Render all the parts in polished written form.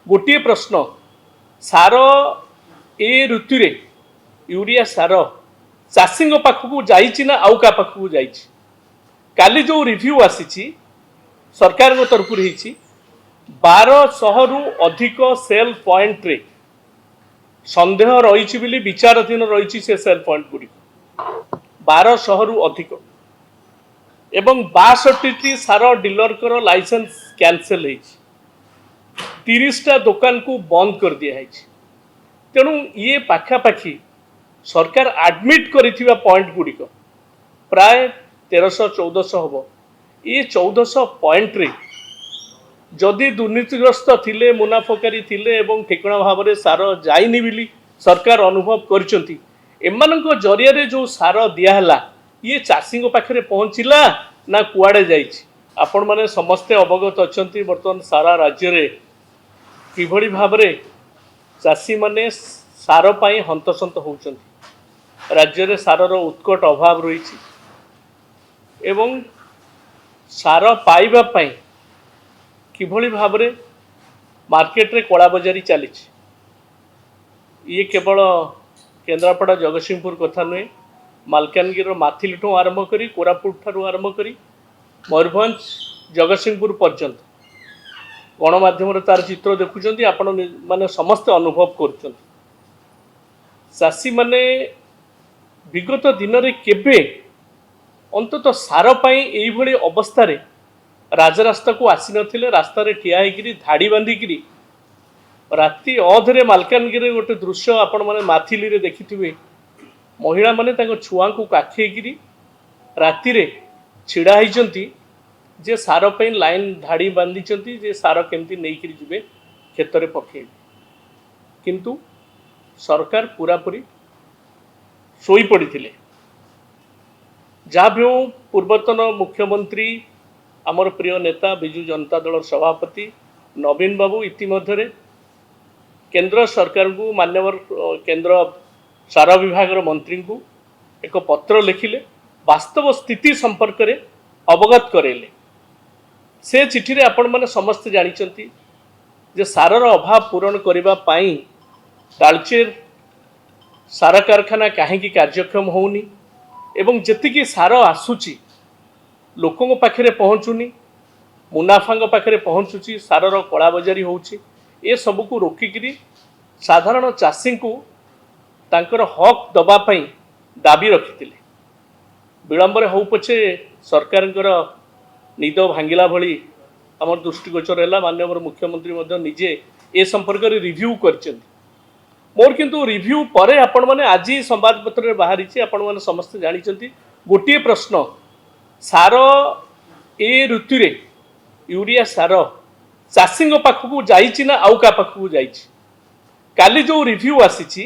गोटे प्रश्न सार ए ऋतु रे यूरिया सार चाषी पाखक जाइछि ना आउ का पाखक जाइछि काली जो रिव्यू आसी सरकार तरफ 1200 रु अधिक सेल पॉइंट रे संदेह रही बोली विचाराधीन रही से सेल पॉइंट गुड़ी 1200 रु अधिक एवं 62टी सार डीलर कर लाइसेंस कैंसल है 30टा दुकान को बंद कर दिया है। तेणु ये पाखापाखी सरकार एडमिट करिथिबा पॉइंट गुड़िक प्राय 1300-1400 हम ये 1400 पॉइंट रे जदि दुर्नीतिग्रस्त थिले मुनाफकारी थिले एवं ठिकणा भाव में सार जाइनि बिली सरकार अनुभव करचंती एमानक जरिया रे जो सार दियाहला ये चाषी पाखे पहुँचला ना कुआड़े जाइछि आपण माने समस्ते अवगत अछंती वर्तमान सारा राज्य रे किभଳି भाव में चाषी माने सार पाई हंतसंत होउचंती राज्य रे सारर उत्कट अभाव रही एवं सार पाइबा पाई किभଳି भाव में मार्केट रे कला बजारी चली ये केवल केन्द्रापड़ा जगतसिंहपुर कथा नुहे मालकानगिरी माथिल ठू आरंभ करी कोरापुट ठारू आरंभ करी मयूरभंज जगतसिंहपुर पर्यंत गणमाध्यम तार चित्र देखुं आपण माने समस्ते अनुभव कर चाषी माने विगत दिन में केबे अंतत सार पाई एई भली अवस्था रे राजरास्ता को आसी नथिले रास्ता रे ठिया हेकिरी धाड़ी बांधिकी राति अधरे मालकानगिरी गोटे दृश्य आपण माने माथिली रे देखिथिबे महिला माने तांको छुआ को काखेकिरी राति रे छिड़ा होइचंती जे सार पे लाइन धाड़ी बांधिचंती जे सार केमती नहींकरी जिबे खेत रे पके किंतु सरकार पूरापूरी सोई पड़िथिले जहाँ भी हो पूर्वतन मुख्यमंत्री आमर प्रिय नेता बिजु जनता दल सभापति नवीन बाबू इतिमध्य केंद्र सरकार को मान्यवर केंद्र सार विभाग मंत्री को एक पत्र लिखिले वास्तव स्थिति संपर्क में अवगत करेले से चिठी रे आपण माने समस्त जानिचंती जे सारर अभाव पूरण करिबा पाई तालचेर सार कारखाना कहीं कार्यक्षम होउनी एवं जेतिकी सार आसुची लोकों पाखे पहुँचुनी मुनाफा पाखे पहुँचुची सारर कला बजारी होउची ए सब को रोकिकी साधारण चाषी को तांकर हक दबापाई दाबी रखिथिले विलंबर हो पछे सरकार निद भांगिला भली आम दृष्टिगोचर है माननीय मुख्यमंत्री निजे ए संपर्क में रिव्यू कर मोर किंतु रिव्यू पर आपण माने आज संवादपत्र में बाहरी आपण माने समस्त जानी गोटे प्रश्न सार ए ऋतु रे यूरिया सार चाषी पाखक जाइछि ना आउ का पाखक जाइछि काली जो रिव्यू आसी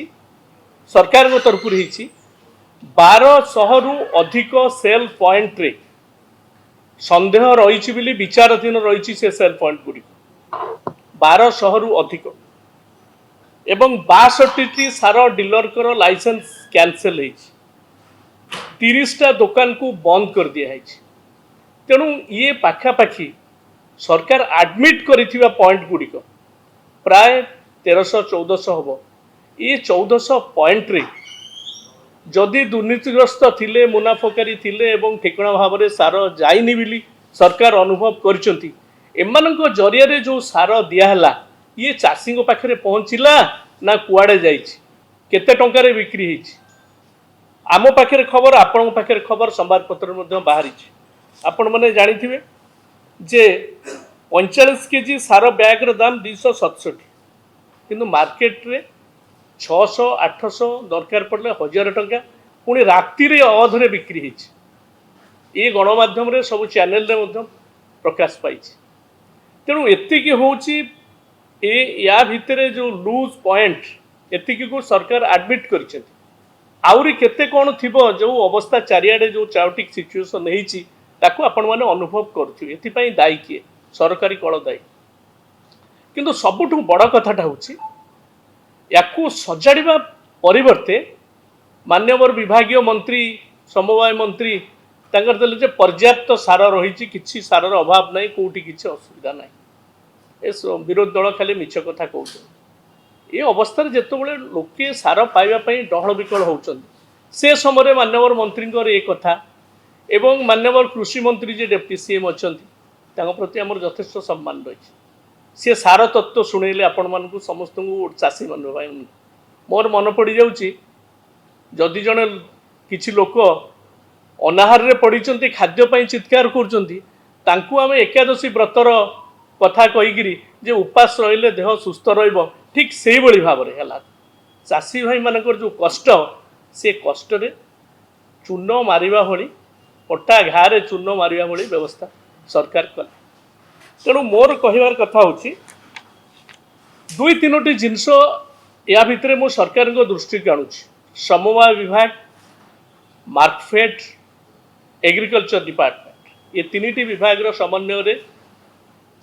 सरकार तरफ 1200 रु अधिक सेल पॉइंट रे संदेह रही बोली विचाराधीन रही से सेल पॉइंट गुड़ी 1200 रु अधिक एवं 62टी सार डीलर कर लाइसेंस कैंसल है 30टा दुकान को बंद कर दिया है। तेणु ये पाखापाखी सरकार एडमिट करिथिबा पॉइंट गुड़िक प्राय 1300-1400 हम ये 1400 पॉइंट रे जदि दुर्नीतिग्रस्त थिले मुनाफकारी थिले एवं ठिकणा भाव में सार जाइनि बिली सरकार अनुभव करचंती एमानक जरिया रे जो सार दियाहला ये चाषी पाखे पहुँचला ना कुआड़े जाइछि केते टंका रे बिक्री होइछि आम पाखे खबर आपण पाखे खबर संवादपत्र में बाहरी आपण मैंने जानिथिबे जे 45 केजी सार बैग रो दाम 267 किंतु मार्केट रे 600-800 दरकार पड़े 1000 टंका पुणी राति रे अधरे बिक्री होइछि ये गणमाध्यम रे सब चैनल रे मध्यम प्रकाश पाई तेणु एतिकी होउछि ए या भितरे जो लूज पॉइंट एतिकी को सरकार एडमिट करछथि आउरी केते कोन थिबो जो अवस्था चारियाडे जो चाउटिक सिचुएशन हेछि ताको आपण माने अनुभव करथि एथि पई दायी किए सरकारी कळ दायी किंतु सबुठु बड़ कथाटा होछि याकू सजाड़िबा परिवर्ते मान्यवर विभागीय मंत्री समवाय मंत्री तांकर देले जे पर्याप्त सार रही किसी सारर अभाव नहीं कोठी किसी असुविधा नहीं विरोधी दल खाली मिछ कथा कहते ये अवस्था जितेबाला लोके सार पाइबापी डहल विकल होती से समय माननीय मंत्री ये कथा एवं माननीय कृषि मंत्री जी डेप्टी सीएम अच्छा प्रति आम यथेष सम्मान रही सी सार तत्व शुणेले आपण मानक समस्त चाषी मान मोर मन पड़ जदि जड़े किसी लोक अनाहार पड़ी खाद्यपाई चित्कार करें एकादशी व्रतर कथा कहीकि जे उपास रहिले देह सुस्थ रहिबो ठीक से भाव में है चाषी भाई मानकर जो कष्ट से कष्ट रे चून मारिबा भली पट्टा घारे चून मारिबा भली व्यवस्था सरकार कले तेणु मोर कहबार कथा होची दुई तीनोटी जिनस या भितर मो सरकार को दृष्टि की आणुची समवाय विभाग मार्कफेड एग्रीकल्चर डिपार्टमेंट ये तीन विभाग समन्वय रे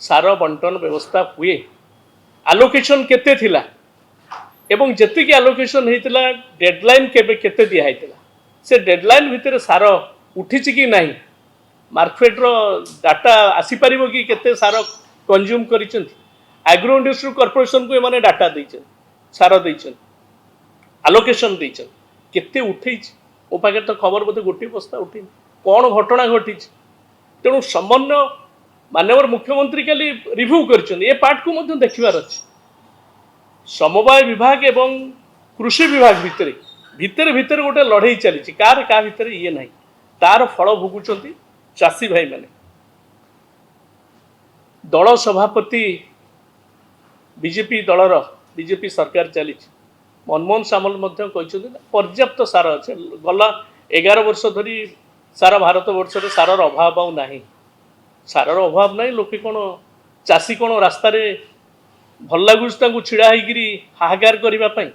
सार बंटन व्यवस्था हुए आलोकेशन केते थिला एवं जति की आलोकेशन होता डेडलाइन केबे केते दिया होता से डेडलाइन भितर सार उठी कि नहीं मार्केट रो डाटा आसी परिबो कि केते सार कंज्यूम करिसेंत एग्रो इंडस्ट्री कॉर्पोरेशन को माने डाटा दैछन सार दैछन आलोकेशन दैछन केते उठै ओ पाखे तो खबर बोधे गोटे बस्ता उठी कौन घटना घटी तेणु समन्वय माननीय मुख्यमंत्री खाली रिव्यू कर पार्ट को मध्य देखिबार अछि समवाय विभाग एवं कृषि विभाग भितर भितर भितर गोटे लड़ाई चली कार का भितर ये नहीं तार फल भोगुंट चाषी भाई मैंने दल सभापति बीजेपी दलर बीजेपी सरकार चली मनमोहन सामल पर्याप्त सार अच्छे गला 11 वर्ष धरी सारा भारत वर्ष में सारर अभाव आउ ना सारर अभाव ना लोके कौन चाषी कौन रास्ता भल लगुच छिड़ा होकर हाहाकार करने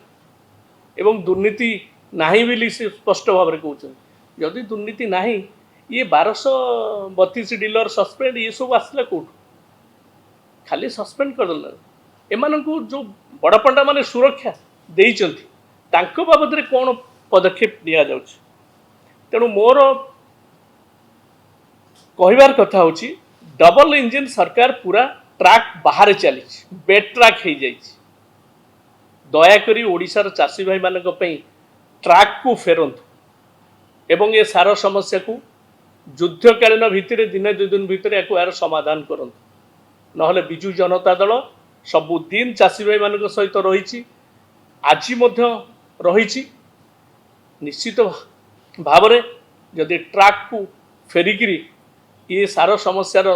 एवं दुर्नीति नहीं बोली से स्पष्ट भाव में कहते जदि दुर्नीति नहीं ये 1232 डीलर सस्पेंड ये सब आसला कौट खाली सस्पेंड करदेल एम जो बड़ पंडा माने सुरक्षा देइचंती बाबद में कौन पदक्षेप निया जाउछि तेणु मोर कहबार कथा होछि डबल इंजिन सरकार पूरा ट्रैक बाहर चली बेड ट्रैक हो जाए दयाकोरी ओडिशार चाषी भाई मानक पई ट्रैक को फेरंतु एवं ये सार समस्या को युद्धकालीन भितर दिन 2 दिन भितर यार समाधान करंतु नहले बिजु जनता दल सबुदिन चाषी भाई मानक सहित रही आज रही निश्चित भाव में जदि ट्रैक को फेरिकी ये सार समस्यार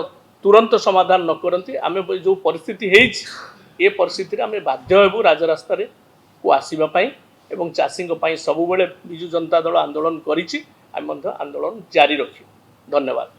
तुरंत समाधान न करती आम जो परिस्थिति है परिस्थिति आम बाध्य हेबु राजरास्ता को आसवाई एवं चाषी सबुबले बिजु जनता दल आंदोलन करिछि आम आंदोलन जारी रखिबु धन्यवाद।